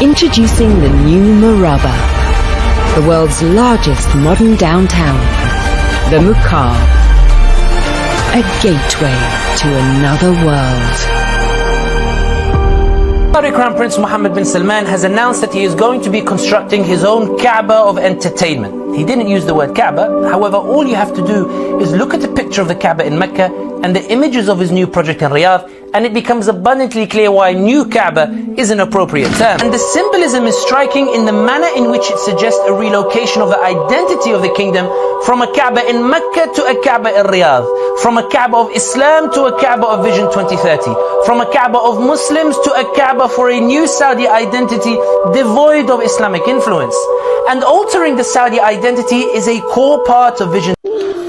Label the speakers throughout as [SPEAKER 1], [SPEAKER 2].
[SPEAKER 1] Introducing the new Murabba, the world's largest modern downtown, the Muqaa, a gateway to another world.
[SPEAKER 2] Saudi Crown Prince Mohammed bin Salman has announced that he is going to be constructing his own Kaaba of entertainment. He didn't use the word Kaaba, however, all you have to do is look at the picture of the Kaaba in Mecca and the images of his new project in Riyadh, and it becomes abundantly clear why new Kaaba is an appropriate term. And the symbolism is striking in the manner in which it suggests a relocation of the identity of the kingdom from a Kaaba in Mecca to a Kaaba in Riyadh, from a Kaaba of Islam to a Kaaba of Vision 2030, from a Kaaba of Muslims to a Kaaba for a new Saudi identity devoid of Islamic influence. And altering the Saudi identity is a core part of Vision.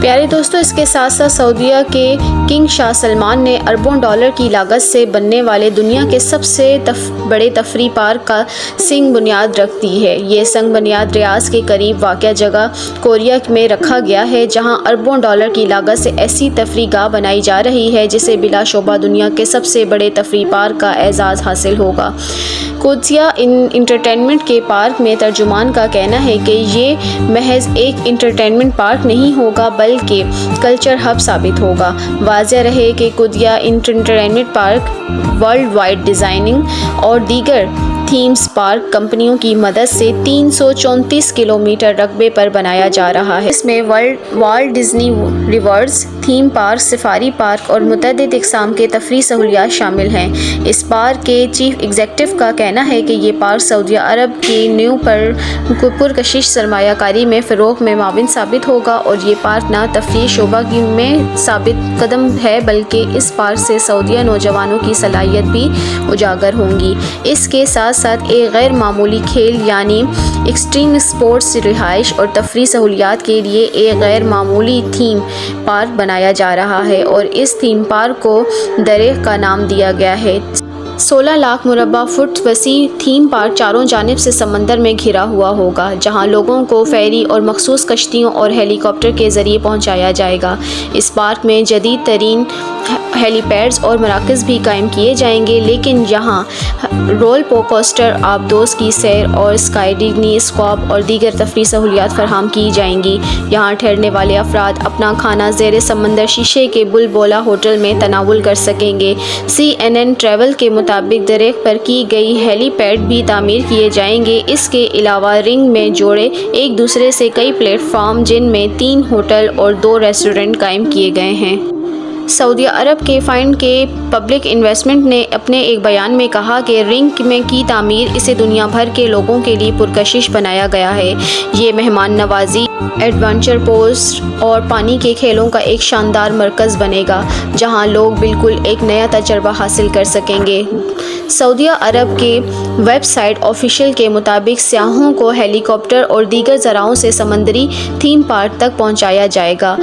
[SPEAKER 3] پیارے دوستوں، اس کے ساتھ ساتھ سعودیہ کے king شاہ سلمان نے اربوں dollar کی لاگت سے بننے والے دنیا کے سب سے بڑے تفریح پارک کا سنگ بنیاد رکھ دی ہے۔ یہ سنگ بنیاد ریاض کے قریب واقع جگہ کوریا میں رکھا گیا ہے، جہاں اربوں ڈالر کی لاگت سے ایسی تفریح گاہ بنائی جا رہی ہے جسے بلا شبہ دنیا کے سب سے بڑے تفریح پارک کا اعزاز حاصل ہوگا۔ قدسیہ انٹرٹینمنٹ کے پارک میں ترجمان کا کہنا ہے کہ یہ محض ایک انٹرٹینمنٹ پارک نہیں ہوگا بلکہ کلچر ہب ثابت ہوگا۔ واضح رہے کہ Qudsia entertainment park world wide designing اور دیگر تھیمز پارک کمپنیوں کی مدد سے 334 کلومیٹر رقبے پر بنایا جا رہا ہے۔ اس میں Walt Disney rivers theme park, safari park اور متعدد اقسام کے تفریح سہولیات شامل ہیں۔ اس پارک کے چیف ایگزیکٹو کا کہنا ہے کہ یہ پارک سعودی عرب کی نیو پرکشش سرمایہ کاری میں فروغ میں معاون ثابت ہوگا، اور یہ پارک نہ تفریح شعبہ میں ثابت قدم ہے بلکہ اس پارک سے سعودیہ نوجوانوں کی صلاحیت بھی اجاگر ہوں گی۔ اس کے ساتھ ایک غیر معمولی کھیل یعنی ایکسٹریم اسپورٹس، رہائش اور تفریح سہولیات کے لیے ایک غیر معمولی تھیم پارک بنایا جا رہا ہے، اور اس تھیم پارک کو دریغ کا نام دیا گیا ہے۔ 16 لاکھ مربع فٹ وسیع تھیم پارک چاروں جانب سے سمندر میں گھرا ہوا ہوگا، جہاں لوگوں کو فیری اور مخصوص کشتیوں اور ہیلی کاپٹر کے ذریعے پہنچایا جائے گا۔ اس پارک میں جدید ترین ہیلی پیڈز اور مراکز بھی قائم کیے جائیں گے، لیکن یہاں رول کوسٹر، آبدوز کی سیر اور اسکائی ڈگنی اسکواب اور دیگر تفریح سہولیات فراہم کی جائیں گی۔ یہاں ٹھہرنے والے افراد اپنا کھانا زیر سمندر شیشے کے بل بولا ہوٹل میں تناول کر سکیں گے۔ CNN ٹریول کے مطابق دریغ پر کی گئی ہیلی پیڈ بھی تعمیر کیے جائیں گے۔ اس کے علاوہ رنگ میں جوڑے ایک دوسرے سے کئی پلیٹ فارم جن میں 3 ہوٹل اور 2 ریسٹورنٹ قائم کیے گئے ہیں۔ سعودی عرب کے فنڈ کے پبلک انویسٹمنٹ نے اپنے ایک بیان میں کہا کہ رنگ میں کی تعمیر اسے دنیا بھر کے لوگوں کے لیے پرکشش بنایا گیا ہے۔ یہ مہمان نوازی، ایڈونچر پوسٹ اور پانی کے کھیلوں کا ایک شاندار مرکز بنے گا، جہاں لوگ بالکل ایک نیا تجربہ حاصل کر سکیں گے۔ سعودی عرب کے ویب سائٹ آفیشیل کے مطابق سیاحوں کو ہیلی کاپٹر اور دیگر ذرائعوں سے سمندری تھیم پارک تک پہنچایا جائے گا،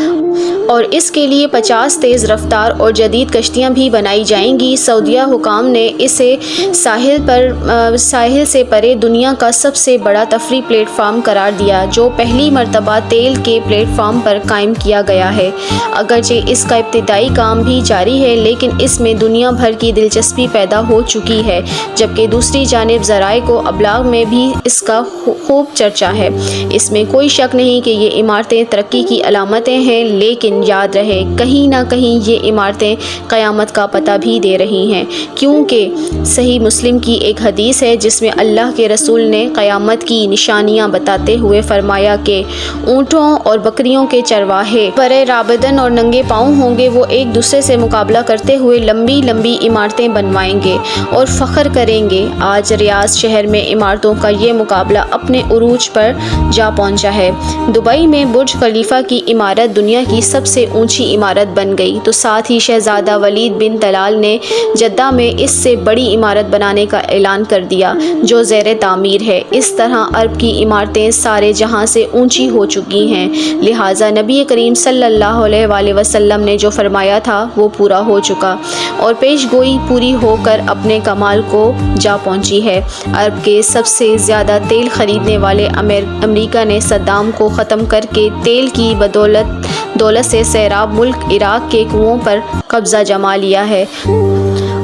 [SPEAKER 3] اور اس کے لیے 50 تیز رفتار اور جدید کشتیاں بھی بنائی جائیں گی۔ سعودیہ حکام نے اسے ساحل سے پرے دنیا کا سب سے بڑا تفریح پلیٹ فارم قرار دیا، جو پہلی مرتبہ تیل کے پلیٹ فارم پر قائم کیا گیا ہے۔ اگرچہ اس کا ابتدائی کام بھی جاری ہے، لیکن اس میں دنیا بھر کی دلچسپی پیدا ہو چکی ہے، جبکہ دوسری جانب ذرائع کو ابلاغ میں بھی اس کا خوب چرچا ہے۔ اس میں کوئی شک نہیں کہ یہ عمارتیں ترقی کی علامتیں ہیں، لیکن یاد رہے کہیں نہ کہیں یہ عمارتیں قیامت کا پتہ بھی دے رہی ہیں، کیونکہ صحیح مسلم کی ایک حدیث ہے جس میں اللہ کے رسول نے قیامت کی نشانیاں بتاتے ہوئے فرمایا کہ اونٹوں اور بکریوں کے چرواہے برے رابدن اور ننگے پاؤں ہوں گے، وہ ایک دوسرے سے مقابلہ کرتے ہوئے لمبی لمبی عمارتیں بنوائیں گے اور فخر کریں گے۔ آج ریاض شہر میں عمارتوں کا یہ مقابلہ اپنے عروج پر جا پہنچا ہے۔ دبئی میں برج خلیفہ کی عمارت دنیا کی سب سے اونچی عمارت بن گئی، تو ساتھ ہی شہزادہ ولید بن طلال نے جدہ میں اس سے بڑی عمارت بنانے کا اعلان کر دیا، جو زیر تعمیر ہے۔ اس طرح عرب کی عمارتیں سارے جہاں سے اونچی ہو چکی ہیں، لہٰذا نبی کریم صلی اللہ علیہ وآلہ وسلم نے جو فرمایا تھا وہ پورا ہو چکا، اور پیش گوئی پوری ہو کر اپنے کمال کو جا پہنچی ہے۔ عرب کے سب سے زیادہ تیل خریدنے والے امریکہ نے صدام کو ختم کر کے تیل کی دولت سے سیراب ملک عراق کے کنوؤں پر قبضہ جما لیا ہے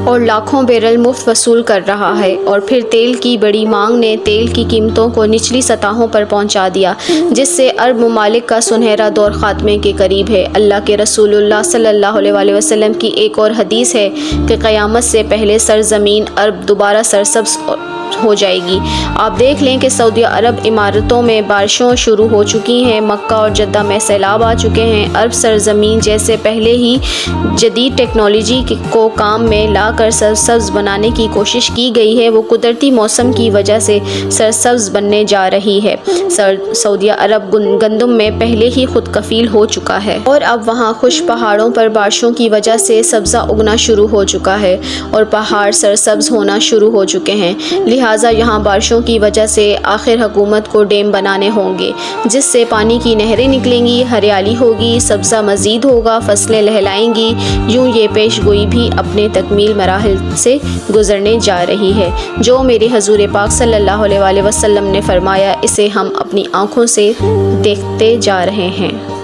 [SPEAKER 3] اور لاکھوں بیرل مفت وصول کر رہا ہے، اور پھر تیل کی بڑی مانگ نے تیل کی قیمتوں کو نچلی سطحوں پر پہنچا دیا، جس سے عرب ممالک کا سنہرا دور خاتمے کے قریب ہے۔ اللہ کے رسول اللہ صلی اللہ علیہ وآلہ وسلم کی ایک اور حدیث ہے کہ قیامت سے پہلے سرزمین عرب دوبارہ سرسبز ہو جائے گی۔ آپ دیکھ لیں کہ سعودی عرب عمارتوں میں بارشوں شروع ہو چکی ہیں، مکہ اور جدہ میں سیلاب آ چکے ہیں۔ عرب سرزمین جیسے پہلے ہی جدید ٹیکنالوجی کو کام میں لا کر سرسبز بنانے کی کوشش کی گئی ہے، وہ قدرتی موسم کی وجہ سے سرسبز بننے جا رہی ہے۔ سعودی عرب گندم میں پہلے ہی خود کفیل ہو چکا ہے، اور اب وہاں خشک پہاڑوں پر بارشوں کی وجہ سے سبزہ اگنا شروع ہو چکا ہے اور پہاڑ سرسبز ہونا شروع ہو چکے ہیں۔ لہٰذا یہاں بارشوں کی وجہ سے آخر حکومت کو ڈیم بنانے ہوں گے جس سے پانی کی نہریں نکلیں گی، ہریالی ہوگی، سبزہ مزید ہوگا، فصلیں لہلائیں گی۔ یوں یہ پیش گوئی بھی اپنے تکمیل مراحل سے گزرنے جا رہی ہے۔ جو میرے حضور پاک صلی اللہ علیہ وآلہ وسلم نے فرمایا، اسے ہم اپنی آنکھوں سے دیکھتے جا رہے ہیں۔